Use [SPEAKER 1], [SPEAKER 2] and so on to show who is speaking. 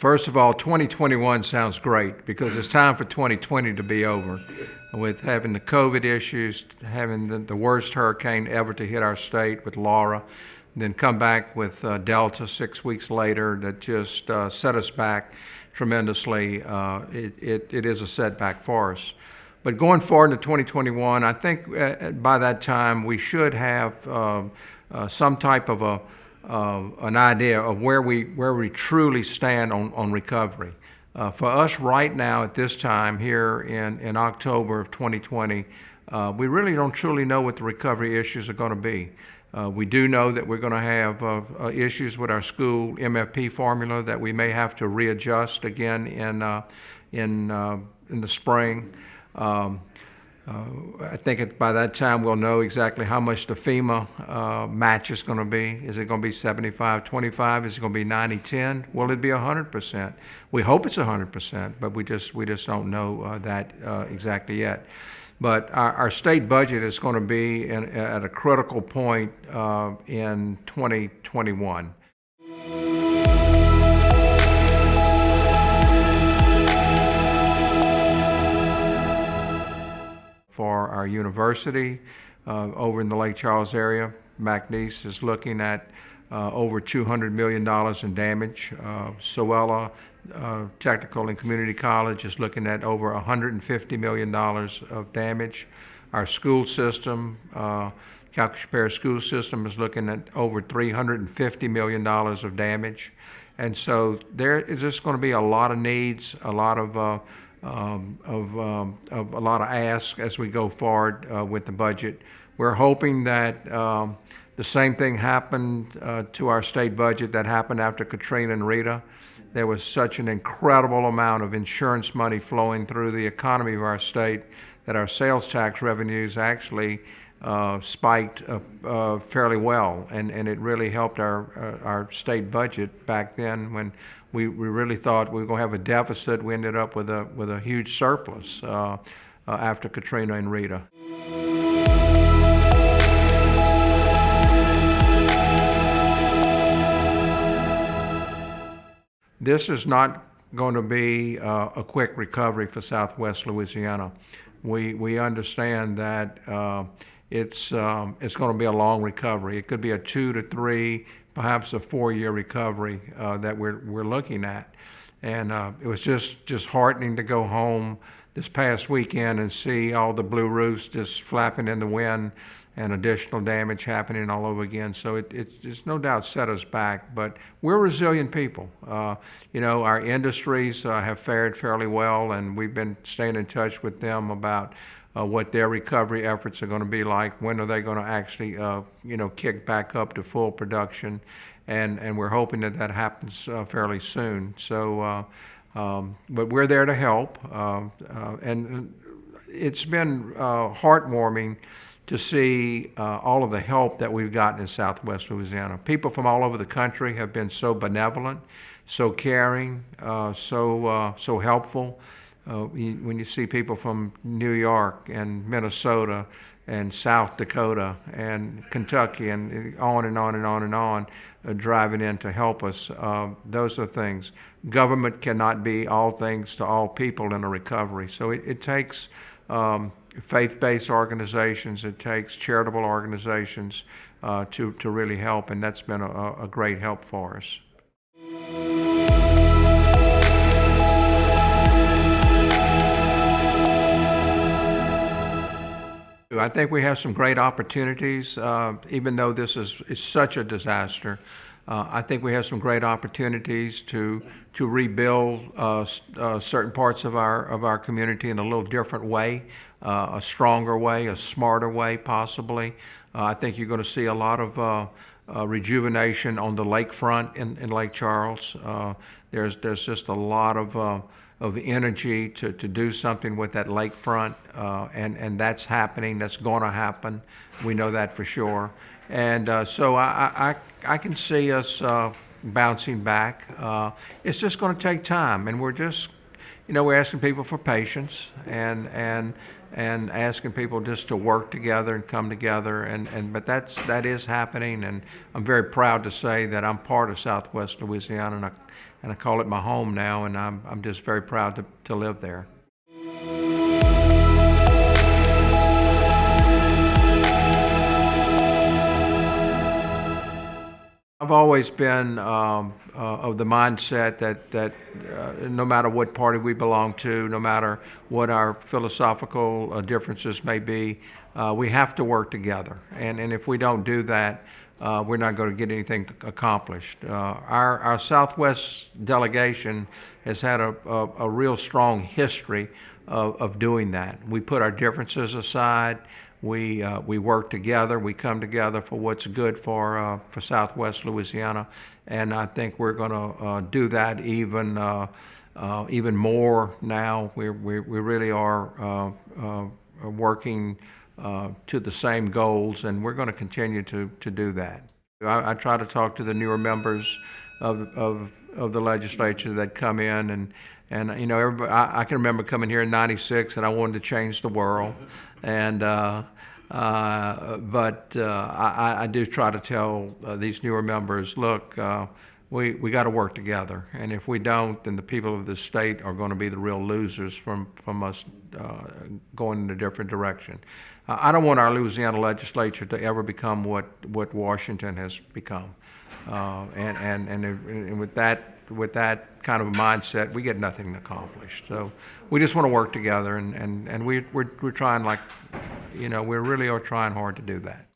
[SPEAKER 1] First of all, 2021 sounds great because it's time for 2020 to be over. With having the COVID issues, having the worst hurricane ever to hit our state with Laura, then come back with Delta 6 weeks later that just set us back tremendously. It is a setback for us. But going forward to 2021, I think by that time we should have some type of an idea of where we truly stand on recovery. For us right now at this time here in October of 2020, we really don't truly know what the recovery issues are going to be. We do know that we're going to have issues with our school MFP formula that we may have to readjust again in the spring. I think by that time we'll know exactly how much the FEMA match is going to be. Is it going to be 75-25? Is it going to be 90-10? Will it be 100%? We hope it's 100%, but we just don't know that exactly yet. But our state budget is going to be at a critical point in 2021. For our university over in the Lake Charles area, McNeese is looking at over $200 million in damage. Soella Technical and Community College is looking at over $150 million of damage. Our school system, Calcasieu Parish School System, is looking at over $350 million of damage. And so there is just going to be a lot of needs, a lot of a lot of asks as we go forward with the budget. We're hoping that the same thing happened to our state budget that happened after Katrina and Rita. There was such an incredible amount of insurance money flowing through the economy of our state that our sales tax revenues actually spiked fairly well, and it really helped our state budget back then when we really thought we were going to have a deficit. We ended up with a huge surplus after Katrina and Rita. This is not going to be a quick recovery for Southwest Louisiana. We understand that it's going to be a long recovery. It could be a 2 to 3, perhaps a 4-year recovery that we're looking at. And it was just heartening to go home this past weekend and see all the blue roofs just flapping in the wind and additional damage happening all over again. So it's no doubt set us back, but we're resilient people. Our industries have fared fairly well, and we've been staying in touch with them about what their recovery efforts are going to be like. When are they going to actually, kick back up to full production? And we're hoping that happens fairly soon. So, but we're there to help. And it's been heartwarming to see all of the help that we've gotten in Southwest Louisiana. People from all over the country have been so benevolent, so caring, so helpful. When you see people from New York and Minnesota and South Dakota and Kentucky and on and on and on and on driving in to help us, those are things. Government cannot be all things to all people in a recovery. So it takes faith-based organizations, it takes charitable organizations to really help, and that's been a great help for us. I think we have some great opportunities, even though this is such a disaster. I think we have some great opportunities to rebuild certain parts of our community in a little different way, a stronger way, a smarter way, possibly. I think you're going to see a lot of rejuvenation on the lakefront in Lake Charles. There's just a lot of energy to do something with that lakefront, and that's happening. That's going to happen. We know that for sure. And so I can see us bouncing back. It's just going to take time, and we're just we're asking people for patience and asking people just to work together and come together. But that is happening, and I'm very proud to say that I'm part of Southwest Louisiana, and I call it my home now, and I'm just very proud to live there. I've always been of the mindset that no matter what party we belong to, no matter what our philosophical differences may be, we have to work together. And if we don't do that, we're not going to get anything accomplished. Our Southwest delegation has had a real strong history of doing that. We put our differences aside. We work together. We come together for what's good for Southwest Louisiana, and I think we're going to do that even more now. We really are working to the same goals, and we're going to continue to do that. I try to talk to the newer members of the legislature that come in, and everybody, I can remember coming here in '96, and I wanted to change the world, and but I do try to tell these newer members, look, we got to work together, and if we don't, then the people of the state are going to be the real losers from us going in a different direction. I don't want our Louisiana legislature to ever become what Washington has become, and with that kind of a mindset, we get nothing accomplished. So we just want to work together, and we're trying, we really are trying hard to do that.